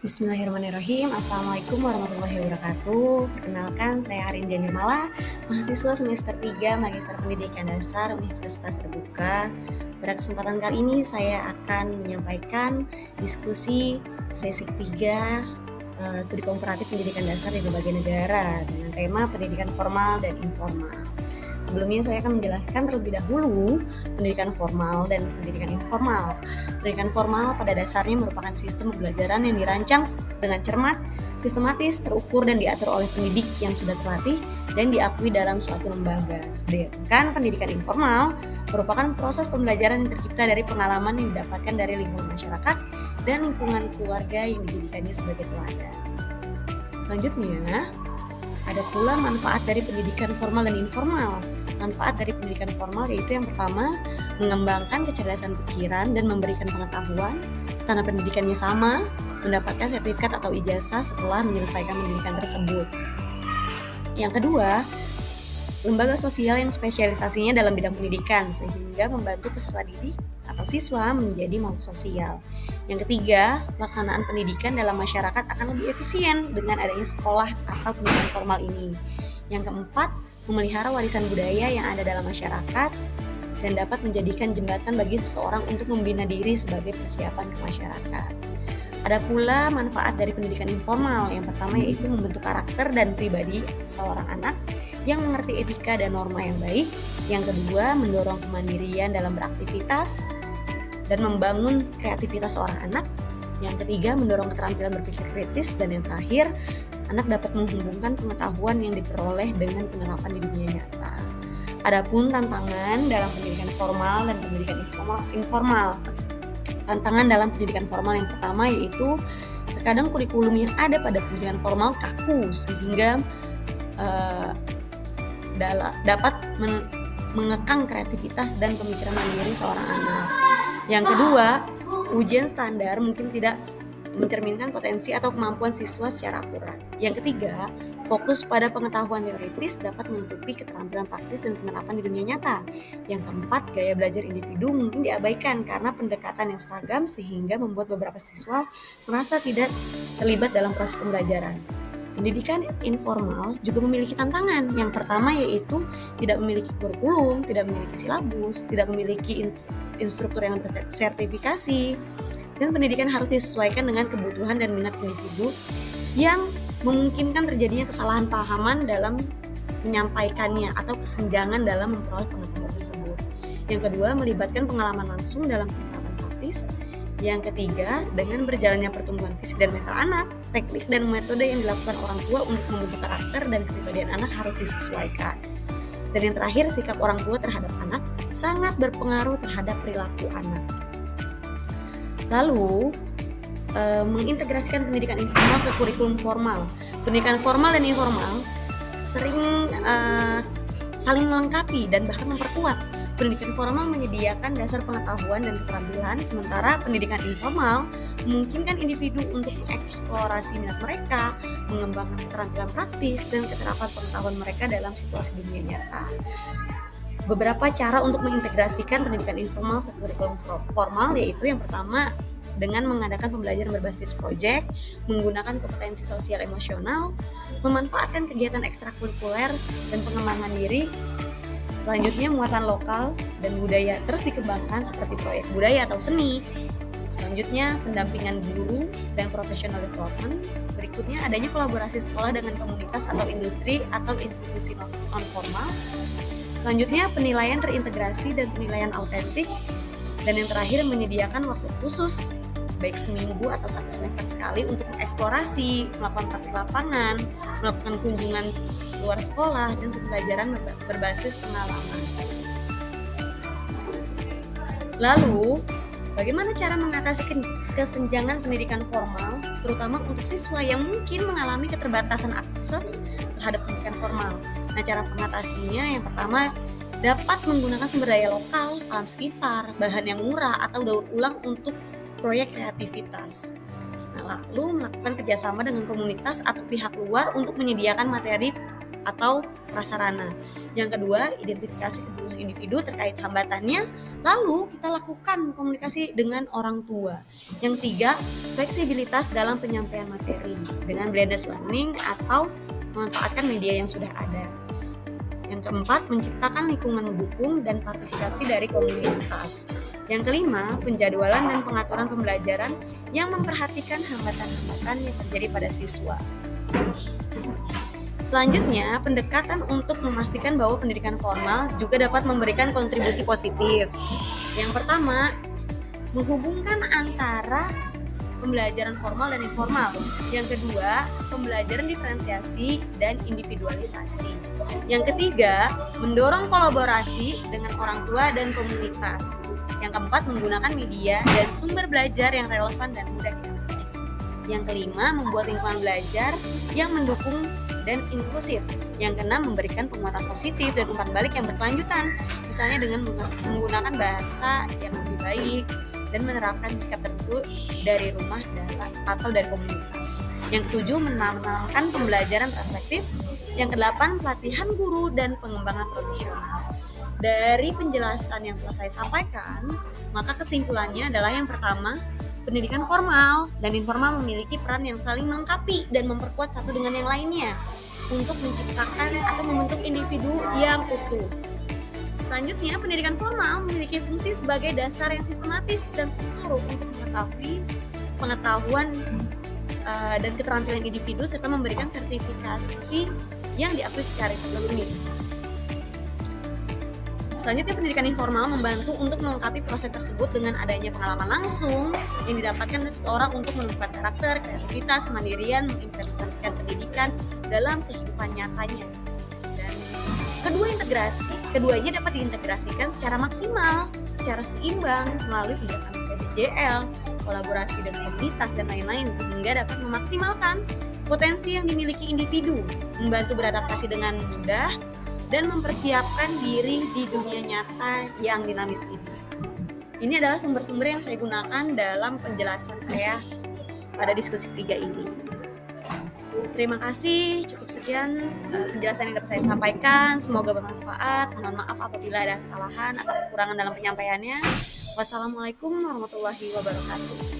Bismillahirrahmanirrahim. Assalamualaikum warahmatullahi wabarakatuh. Perkenalkan, saya Arindia Nirmala, mahasiswa semester 3 Magister Pendidikan Dasar Universitas Terbuka. Pada kesempatan kali ini saya akan menyampaikan diskusi sesi ketiga studi komparatif pendidikan dasar di berbagai negara dengan tema pendidikan formal dan informal. Sebelumnya saya akan menjelaskan terlebih dahulu pendidikan formal dan pendidikan informal. Pendidikan formal pada dasarnya merupakan sistem pembelajaran yang dirancang dengan cermat, sistematis, terukur, dan diatur oleh pendidik yang sudah terlatih dan diakui dalam suatu lembaga. Sedangkan pendidikan informal merupakan proses pembelajaran yang tercipta dari pengalaman yang didapatkan dari lingkungan masyarakat dan lingkungan keluarga yang dijadikannya sebagai teladan. Selanjutnya, ada pula manfaat dari pendidikan formal dan informal. Manfaat dari pendidikan formal yaitu yang pertama, mengembangkan kecerdasan pikiran dan memberikan pengetahuan. Standar pendidikannya sama, mendapatkan sertifikat atau ijazah setelah menyelesaikan pendidikan tersebut. Yang kedua, lembaga sosial yang spesialisasinya dalam bidang pendidikan sehingga membantu peserta didik atau siswa menjadi makhluk sosial. Yang ketiga, pelaksanaan pendidikan dalam masyarakat akan lebih efisien dengan adanya sekolah atau pendidikan formal ini. Yang keempat, memelihara warisan budaya yang ada dalam masyarakat dan dapat menjadikan jembatan bagi seseorang untuk membina diri sebagai persiapan ke masyarakat. Ada pula manfaat dari pendidikan informal. Yang pertama yaitu membentuk karakter dan pribadi seorang anak yang mengerti etika dan norma yang baik. Yang kedua, mendorong kemandirian dalam beraktivitas dan membangun kreativitas seorang anak. Yang ketiga, mendorong keterampilan berpikir kritis. Dan yang terakhir, anak dapat menghubungkan pengetahuan yang diperoleh dengan penerapan di dunia nyata. Adapun tantangan dalam pendidikan formal dan pendidikan informal. Tantangan dalam pendidikan formal yang pertama yaitu terkadang kurikulum yang ada pada pendidikan formal kaku sehingga dapat mengekang kreativitas dan pemikiran mandiri seorang anak. Yang kedua, ujian standar mungkin tidak mencerminkan potensi atau kemampuan siswa secara akurat. Yang ketiga, fokus pada pengetahuan teoritis dapat menutupi keterampilan praktis dan penerapan di dunia nyata. Yang keempat, gaya belajar individu mungkin diabaikan karena pendekatan yang seragam sehingga membuat beberapa siswa merasa tidak terlibat dalam proses pembelajaran. Pendidikan informal juga memiliki tantangan. Yang pertama yaitu tidak memiliki kurikulum, tidak memiliki silabus, tidak memiliki instruktur yang bersertifikasi, dan pendidikan harus disesuaikan dengan kebutuhan dan minat individu yang memungkinkan terjadinya kesalahan pahaman dalam menyampaikannya atau kesenjangan dalam memperoleh pengetahuan tersebut. Yang kedua, melibatkan pengalaman langsung dalam penerapan praktis. Yang ketiga, dengan berjalannya pertumbuhan fisik dan mental anak, teknik dan metode yang dilakukan orang tua untuk membentuk karakter dan kepribadian anak harus disesuaikan. Dan yang terakhir, sikap orang tua terhadap anak sangat berpengaruh terhadap perilaku anak. Lalu, mengintegrasikan pendidikan informal ke kurikulum formal. Pendidikan formal dan informal sering saling melengkapi dan bahkan memperkuat. Pendidikan formal menyediakan dasar pengetahuan dan keterampilan, sementara pendidikan informal memungkinkan individu untuk mengeksplorasi minat mereka, mengembangkan keterampilan praktis, dan keterapan pengetahuan mereka dalam situasi dunia nyata. Beberapa cara untuk mengintegrasikan pendidikan informal ke kurikulum formal yaitu yang pertama, dengan mengadakan pembelajaran berbasis proyek, menggunakan kompetensi sosial emosional, memanfaatkan kegiatan ekstrakurikuler dan pengembangan diri. Selanjutnya, muatan lokal dan budaya terus dikembangkan seperti proyek budaya atau seni. Selanjutnya, pendampingan guru dan professional development. Berikutnya, adanya kolaborasi sekolah dengan komunitas atau industri atau institusi non-formal. Selanjutnya, penilaian terintegrasi dan penilaian autentik. Dan yang terakhir, menyediakan waktu khusus baik seminggu atau 1 semester sekali untuk mengeksplorasi, melakukan praktik lapangan, melakukan kunjungan luar sekolah, dan pembelajaran berbasis pengalaman. Lalu, bagaimana cara mengatasi kesenjangan pendidikan formal, terutama untuk siswa yang mungkin mengalami keterbatasan akses terhadap pendidikan formal? Nah, cara mengatasinya yang pertama, dapat menggunakan sumber daya lokal, alam sekitar, bahan yang murah, atau daur ulang untuk proyek kreativitas. Nah, lalu melakukan kerjasama dengan komunitas atau pihak luar untuk menyediakan materi atau prasarana. Yang kedua, identifikasi kebutuhan individu terkait hambatannya, lalu kita lakukan komunikasi dengan orang tua. Yang ketiga, fleksibilitas dalam penyampaian materi dengan blended learning atau memanfaatkan media yang sudah ada. Yang keempat, menciptakan lingkungan mendukung dan partisipasi dari komunitas. Yang kelima, penjadwalan dan pengaturan pembelajaran yang memperhatikan hambatan-hambatan yang terjadi pada siswa. Selanjutnya, pendekatan untuk memastikan bahwa pendidikan formal juga dapat memberikan kontribusi positif. Yang pertama, menghubungkan antara pembelajaran formal dan informal. Yang kedua, pembelajaran diferensiasi dan individualisasi. Yang ketiga, mendorong kolaborasi dengan orang tua dan komunitas. Yang keempat, menggunakan media dan sumber belajar yang relevan dan mudah diakses. Yang kelima, membuat lingkungan belajar yang mendukung dan inklusif. Yang keenam, memberikan penguatan positif dan umpan balik yang berkelanjutan, misalnya dengan menggunakan bahasa yang lebih baik dan menerapkan sikap tertentu dari rumah atau dari komunitas. Yang ketujuh, menanamkan pembelajaran reflektif. Yang kedelapan, pelatihan guru dan pengembangan profesional. Dari penjelasan yang telah saya sampaikan, maka kesimpulannya adalah yang pertama, pendidikan formal dan informal memiliki peran yang saling melengkapi dan memperkuat satu dengan yang lainnya untuk menciptakan atau membentuk individu yang utuh. Selanjutnya, pendidikan formal memiliki fungsi sebagai dasar yang sistematis dan struktur untuk mengetahui pengetahuan dan keterampilan individu serta memberikan sertifikasi yang diakui secara resmi. Selanjutnya, pendidikan informal membantu untuk melengkapi proses tersebut dengan adanya pengalaman langsung yang didapatkan dari seseorang untuk menumbuhkan karakter, kreativitas, kemandirian, mengimplementasikan pendidikan dalam kehidupan nyatanya. Dan keduanya dapat diintegrasikan secara maksimal, secara seimbang melalui pendekatan PBJL, kolaborasi dengan komunitas dan lain-lain sehingga dapat memaksimalkan potensi yang dimiliki individu, membantu beradaptasi dengan mudah dan mempersiapkan diri di dunia nyata yang dinamis ini. Ini adalah sumber-sumber yang saya gunakan dalam penjelasan saya pada diskusi 3 ini. Terima kasih, cukup sekian penjelasan yang dapat saya sampaikan. Semoga bermanfaat. Mohon maaf apabila ada kesalahan atau kekurangan dalam penyampaiannya. Wassalamualaikum warahmatullahi wabarakatuh.